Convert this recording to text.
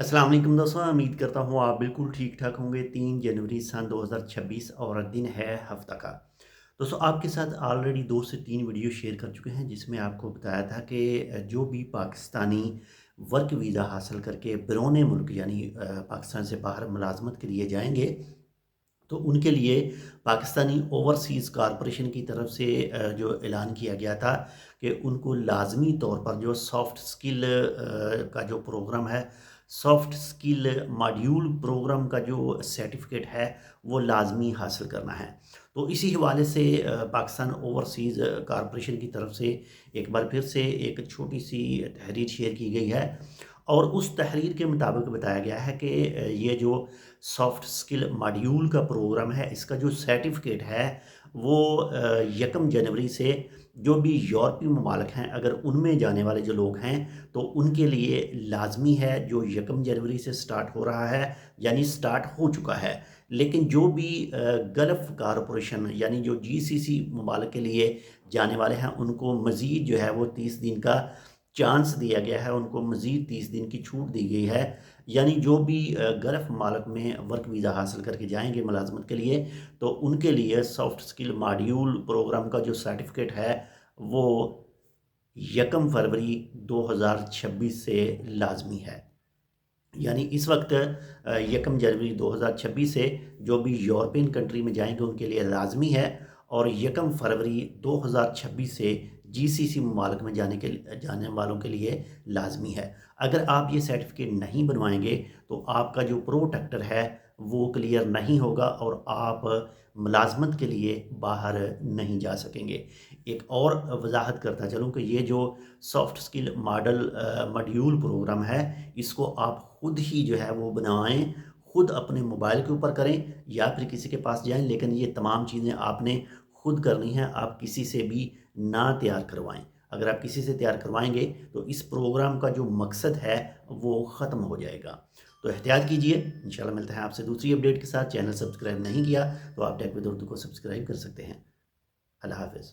अस्सलाम वालेकुम दोस्तों, उम्मीद करता हूँ आप बिल्कुल ठीक ठाक होंगे। 3 जनवरी सन 2026 और दिन है हफ्ता का। दोस्तों, आपके साथ ऑलरेडी 2 से 3 वीडियो शेयर कर चुके हैं जिसमें आपको बताया था कि जो भी पाकिस्तानी वर्क वीज़ा हासिल करके बैरून मुल्क यानी पाकिस्तान से बाहर मुलाजमत के लिए जाएंगे, तो उनके लिए पाकिस्तानी ओवरसीज़ कॉरपोरेशन की तरफ से जो ऐलान किया गया था कि उनको लाजमी तौर पर जो सॉफ्ट स्किल का जो प्रोग्राम है, सॉफ्ट स्किल मॉड्यूल प्रोग्राम का जो सर्टिफिकेट है वो लाजमी हासिल करना है। तो इसी हवाले से पाकिस्तान ओवरसीज़ कॉरपोरेशन की तरफ से एक बार फिर से एक छोटी सी तहरीर शेयर की गई है, और उस तहरीर के मुताबिक बताया गया है कि ये जो सॉफ्ट स्किल मॉड्यूल का प्रोग्राम है, इसका जो सर्टिफिकेट है वो 1 जनवरी से जो भी यूरोपीय ममालिक हैं, अगर उनमें जाने वाले जो लोग हैं तो उनके लिए लाजमी है। जो 1 जनवरी से स्टार्ट हो रहा है, यानी स्टार्ट हो चुका है, लेकिन जो भी गल्फ़ कॉरपोरेशन यानी जो जीसीसी ममालिक के लिए जाने वाले हैं, उनको मज़ीद जो है वो 30 दिन का चांस दिया गया है, उनको मज़ीद 30 दिन की छूट दी गई है। यानी जो भी गल्फ़ ममालिक में वर्क वीज़ा हासिल करके जाएंगे मुलाजमत के लिए, तो उनके लिए सॉफ्ट स्किल मॉड्यूल प्रोग्राम का जो सर्टिफिकेट है वो 1 फरवरी 2026 से लाजमी है। यानी इस वक्त 1 जनवरी 2026 से जो भी यूरोपियन कंट्री में जाएंगे उनके लिए लाजमी है, और 1 फरवरी 2026 से जीसीसी ममालिक में जाने वालों के लिए लाजमी है। अगर आप ये सर्टिफिकेट नहीं बनवाएंगे तो आपका जो प्रोटेक्टर है वो क्लियर नहीं होगा और आप मुलाजमत के लिए बाहर नहीं जा सकेंगे। एक और वजाहत करता चलूँ कि ये जो सॉफ्ट स्किल मॉड्यूल प्रोग्राम है, इसको आप खुद ही जो है वो बनवाएं, खुद अपने मोबाइल के ऊपर करें या फिर किसी के पास जाएं, लेकिन ये तमाम चीज़ें आपने खुद करनी है, आप किसी से भी ना तैयार करवाएं। अगर आप किसी से तैयार करवाएंगे तो इस प्रोग्राम का जो मकसद है वो ख़त्म हो जाएगा। तो एहतियात कीजिए। इंशाल्लाह मिलते हैं आपसे दूसरी अपडेट के साथ। चैनल सब्सक्राइब नहीं किया तो आप टेक विद उर्दू को सब्सक्राइब कर सकते हैं। अल्लाह हाफ़िज़।